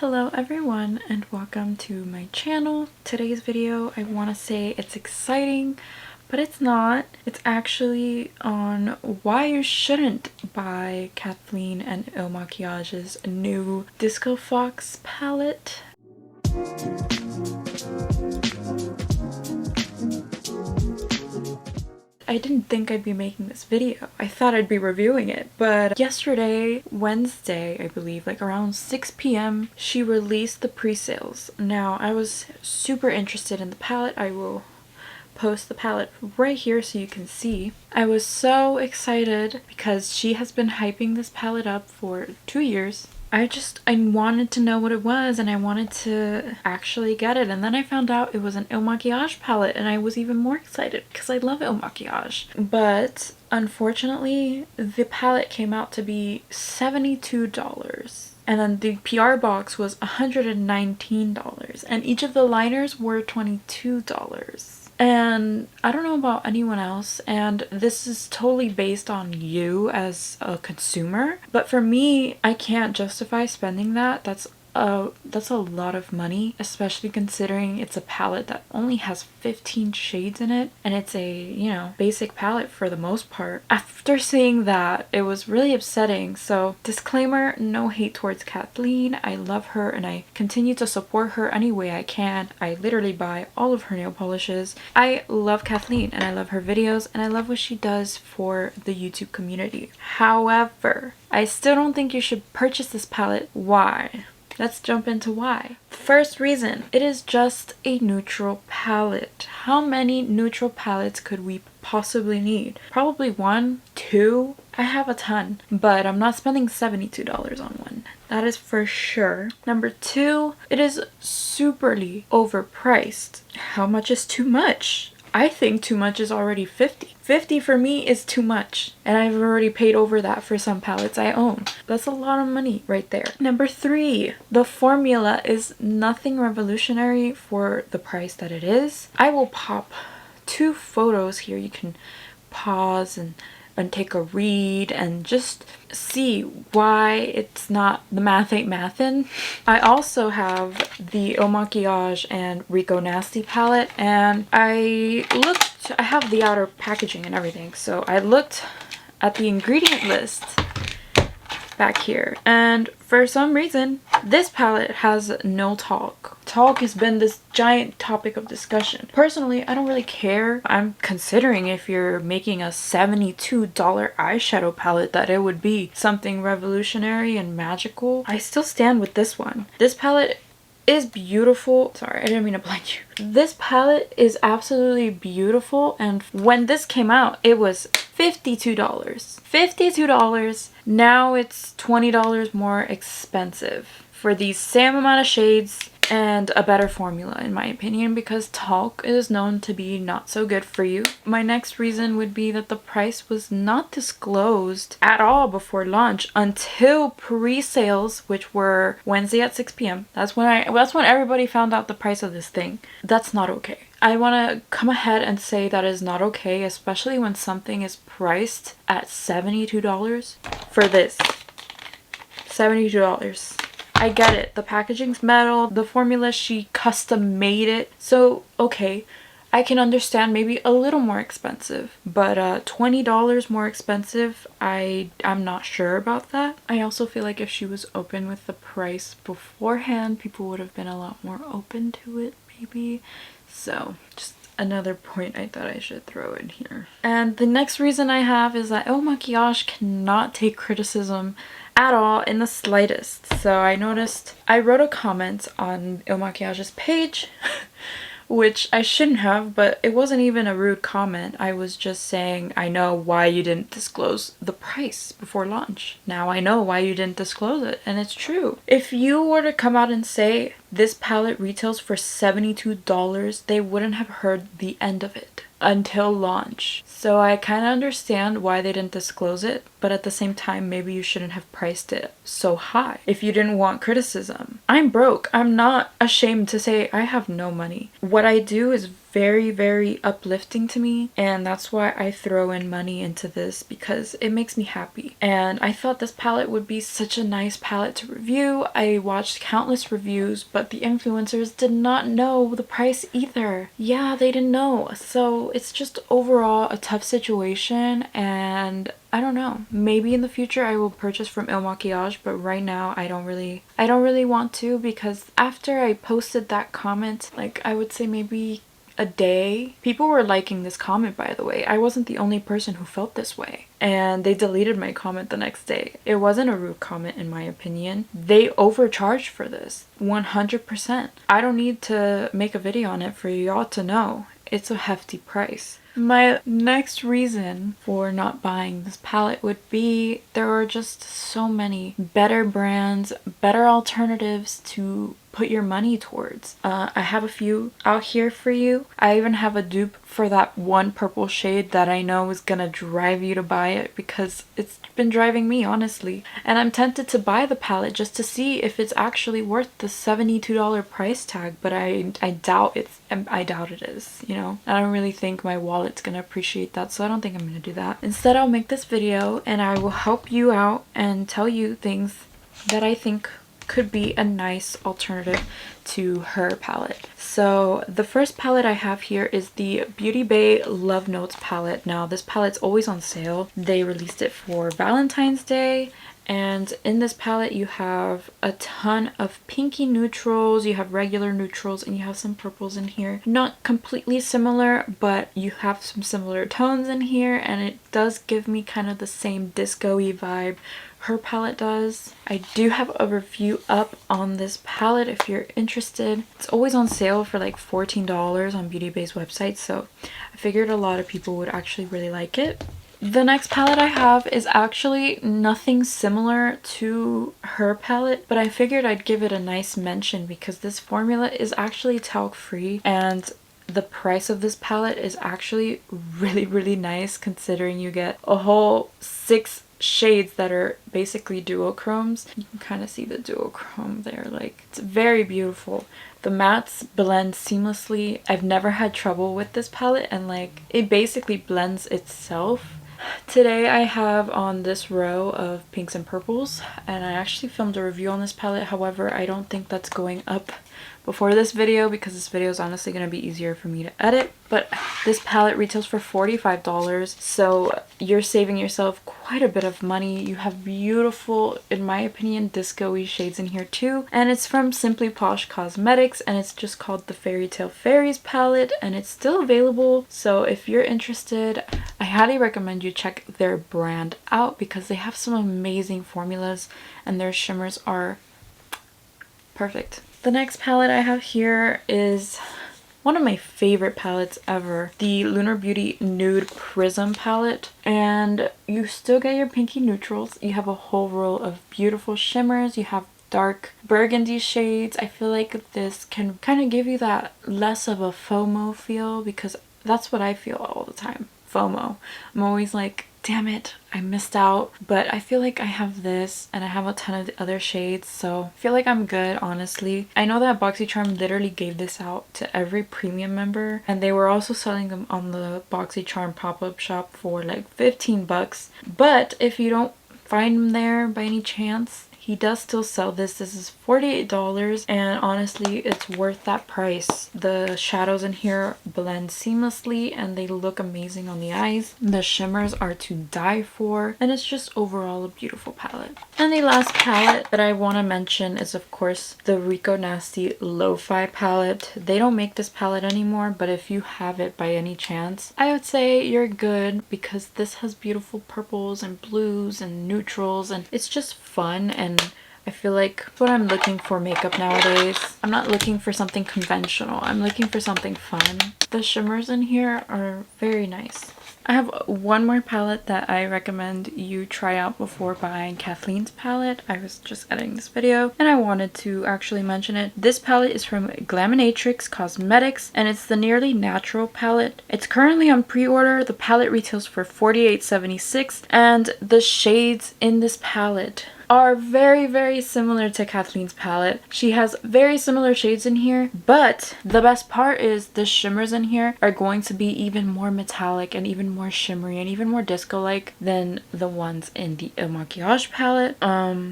Hello everyone and welcome to my channel. Today's video, I want to say it's exciting, but it's not. It's actually on why you shouldn't buy Kathleen and Makiage's new Disco Fox palette. I didn't think I'd be making this video. I thought I'd be reviewing it, but yesterday, Wednesday, I believe, like around 6 p.m, she released the pre-sales. Now, I was super interested in the palette. I will post the palette right here so you can see. I was so excited because she has been hyping this palette up for 2 years. I wanted to know what it was and I wanted to actually get it, and then I found out it was an Makiage palette and I was even more excited because I love Makiage. But unfortunately the palette came out to be $72 and then the PR box was $119 and each of the liners were $22. And I don't know about anyone else, and this is totally based on you as a consumer, but for me, I can't justify spending that. That's a lot of money, especially considering it's a palette that only has 15 shades in it, and it's a, you know, basic palette for the most part. After seeing that, it was really upsetting. So disclaimer, no hate towards Kathleen. I love her and I continue to support her any way I can. I literally buy all of her nail polishes. I love Kathleen and I love her videos and I love what she does for the YouTube community. However, I still don't think you should purchase this palette. Why? Let's jump into why. First reason, it is just a neutral palette. How many neutral palettes could we possibly need? Probably 1, 2. I have a ton, but I'm not spending $72 on one. That is for sure. Number 2, it is superly overpriced. How much is too much? I think too much is already $50. $50 for me is too much, and I've already paid over that for some palettes I own. That's a lot of money right there. Number 3, the formula is nothing revolutionary for the price that it is. I will pop 2 photos here. You can pause and take a read and just see why it's not, the math ain't mathin'. I also have the Makiage and Rico Nasty palette, and I have the outer packaging and everything, so I looked at the ingredient list back here, and for some reason this palette has no talc. Talc has been this giant topic of discussion. Personally, I don't really care. I'm considering, if you're making a $72 eyeshadow palette, that it would be something revolutionary and magical. I still stand with this one. This palette is beautiful. Sorry, I didn't mean to blind you. This palette is absolutely beautiful, and when this came out, it was $52. $52. Now it's $20 more expensive for these same amount of shades and a better formula, in my opinion, because talc is known to be not so good for you. My next reason would be that the price was not disclosed at all before launch until pre-sales, which were Wednesday at 6 p.m. That's when everybody found out the price of this thing. That's not okay. I want to come ahead and say that is not okay, especially when something is priced at $72 for this. $72. I get it. The packaging's metal. The formula, she custom made it. So, okay, I can understand maybe a little more expensive, but $20 more expensive, I'm not sure about that. I also feel like if she was open with the price beforehand, people would have been a lot more open to it, maybe. So, just another point I thought I should throw in here. And the next reason I have is that Makiage cannot take criticism at all, in the slightest. So I noticed, I wrote a comment on Makiage's page which I shouldn't have, but it wasn't even a rude comment. I was just saying, I know why you didn't disclose the price before launch. Now I know why you didn't disclose it, and it's true. If you were to come out and say this palette retails for $72, they wouldn't have heard the end of it until launch. So I kind of understand why they didn't disclose it, but at the same time, maybe you shouldn't have priced it so high if you didn't want criticism. I'm broke. I'm not ashamed to say I have no money. What I do is very, very uplifting to me, and that's why I throw in money into this, because it makes me happy. And I thought this palette would be such a nice palette to review. I watched countless reviews, but the influencers did not know the price either. Yeah, they didn't know. So it's just overall a tough situation, and I don't know. Maybe in the future I will purchase from Makiage, but right now I don't really want to, because after I posted that comment, like I would say maybe a day, people were liking this comment, by the way. I wasn't the only person who felt this way. And they deleted my comment the next day. It wasn't a rude comment in my opinion. They overcharged for this, 100%. I don't need to make a video on it for y'all to know. It's a hefty price. My next reason for not buying this palette would be there are just so many better brands, better alternatives to put your money towards. I have a few out here for you. I even have a dupe for that one purple shade that I know is gonna drive you to buy it, because it's been driving me, honestly. And I'm tempted to buy the palette just to see if it's actually worth the $72 price tag, but I doubt it is, you know? I don't really think my wallet's gonna appreciate that, so I don't think I'm gonna do that. Instead, I'll make this video and I will help you out and tell you things that I think could be a nice alternative to her palette. So the first palette I have here is the Beauty Bay Love Notes palette. Now this palette's always on sale. They released it for Valentine's Day, and in this palette you have a ton of pinky neutrals, you have regular neutrals, and you have some purples in here. Not completely similar, but you have some similar tones in here, and it does give me kind of the same disco-y vibe her palette does. I do have a review up on this palette if you're interested. It's always on sale for like $14 on Beauty Bay's website, so I figured a lot of people would actually really like it. The next palette I have is actually nothing similar to her palette, but I figured I'd give it a nice mention because this formula is actually talc free, and the price of this palette is actually really, really nice considering you get a whole 6 shades that are basically duochromes. You can kind of see the duochrome there, like it's very beautiful. The mattes blend seamlessly. I've never had trouble with this palette, and like it basically blends itself. Today I have on this row of pinks and purples, and I actually filmed a review on this palette. However, I don't think that's going up before this video because this video is honestly going to be easier for me to edit. But this palette retails for $45, so you're saving yourself quite a bit of money. You have beautiful, in my opinion, disco-y shades in here too, and it's from Simply Posh Cosmetics, and it's just called the Fairy Tale Fairies palette, and it's still available. So if you're interested, I highly recommend you check their brand out because they have some amazing formulas and their shimmers are perfect. The next palette I have here is one of my favorite palettes ever, the Lunar Beauty Nude Prism palette, and you still get your pinky neutrals. You have a whole row of beautiful shimmers. You have dark burgundy shades. I feel like this can kind of give you that less of a FOMO feel, because that's what I feel all the time. FOMO. I'm always like, damn it, I missed out. But I feel like I have this and I have a ton of the other shades, so I feel like I'm good, honestly. I know that BoxyCharm literally gave this out to every premium member, and they were also selling them on the BoxyCharm pop-up shop for like 15 bucks. But if you don't find them there by any chance, he does still sell this. This is $48, and honestly it's worth that price. The shadows in here blend seamlessly and they look amazing on the eyes. The shimmers are to die for, and it's just overall a beautiful palette. And the last palette that I want to mention is of course the Rico Nasty Lo-Fi palette. They don't make this palette anymore, but if you have it by any chance, I would say you're good because this has beautiful purples and blues and neutrals, and it's just fun. And I feel like what I'm looking for makeup nowadays. I'm not looking for something conventional. I'm looking for something fun. The shimmers in here are very nice. I have one more palette that I recommend you try out before buying Kathleen's palette. I was just editing this video and I wanted to actually mention it. This palette is from Glaminatrix Cosmetics and it's the Nearly Natural palette. It's currently on pre-order. The palette retails for $48.76 and the shades in this palette are very, very similar to Kathleen's palette. She has very similar shades in here, but the best part is the shimmers in here are going to be even more metallic and even more shimmery and even more disco-like than the ones in the Makiage palette.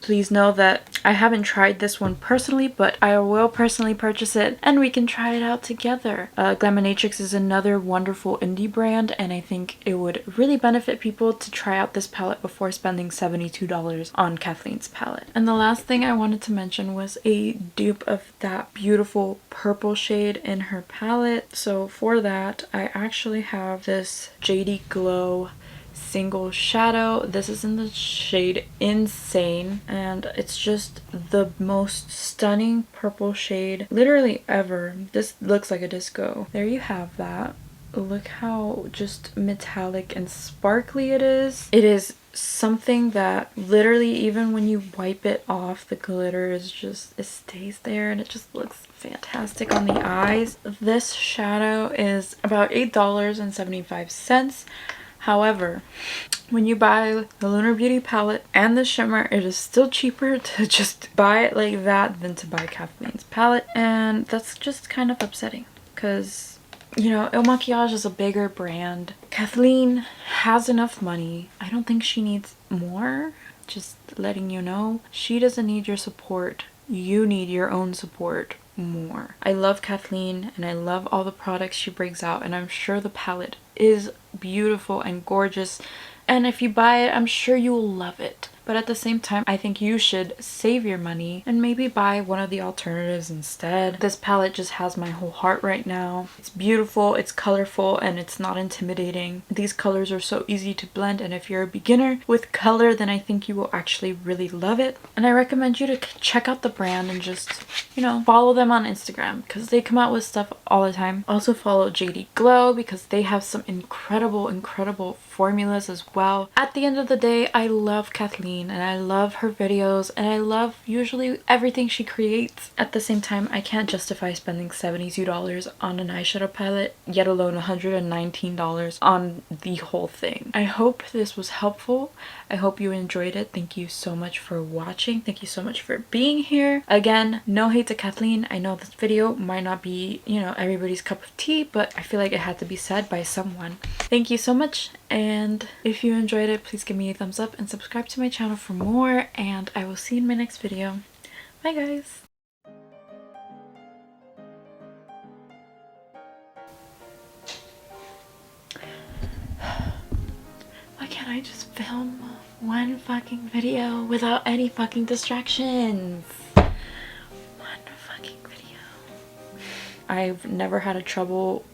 Please know that I haven't tried this one personally, but I will personally purchase it and we can try it out together. Glaminatrix is another wonderful indie brand, and I think it would really benefit people to try out this palette before spending $72 on Kathleen's palette. And the last thing I wanted to mention was a dupe of that beautiful purple shade in her palette. So for that, I actually have this JD Glow single shadow. This is in the shade Insane, and it's just the most stunning purple shade literally ever. This looks like a disco. There you have that. Look how just metallic and sparkly it is. It is something that literally even when you wipe it off, the glitter is just, it stays there and it just looks fantastic on the eyes. This shadow is about $8.75. However, when you buy the Lunar Beauty palette and the shimmer, it is still cheaper to just buy it like that than to buy Kathleen's palette, and that's just kind of upsetting because, you know, Il Makiage is a bigger brand. Kathleen has enough money. I don't think she needs more. Just letting you know, she doesn't need your support. You need your own support more. I love Kathleen and I love all the products she brings out, and I'm sure the palette is beautiful and gorgeous, and if you buy it, I'm sure you will love it. But at the same time, I think you should save your money and maybe buy one of the alternatives instead. This palette just has my whole heart right now. It's beautiful, it's colorful, and it's not intimidating. These colors are so easy to blend, and if you're a beginner with color, then I think you will actually really love it. And I recommend you to check out the brand and just, you know, follow them on Instagram because they come out with stuff all the time. Also follow JD Glow because they have some incredible formulas as well. At the end of the day, I love Kathleen and I love her videos and I love usually everything she creates. At the same time, I can't justify spending $72 on an eyeshadow palette, yet alone $119 on the whole thing. I hope this was helpful. I hope you enjoyed it. Thank you so much for watching. Thank you so much for being here. Again, no hate to Kathleen. I know this video might not be, you know, everybody's cup of tea, but I feel like it had to be said by someone. Thank you so much, and if you enjoyed it, please give me a thumbs up and subscribe to my channel for more, and I will see you in my next video. Bye guys! Why can't I just film one fucking video without any fucking distractions? One fucking video. I've never had a trouble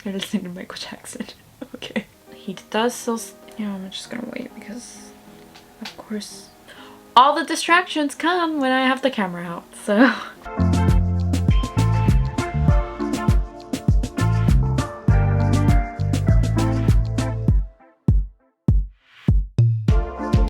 I listening to Michael Jackson. Okay. He does still, you know, I'm just gonna wait because, of course, all the distractions come when I have the camera out, so.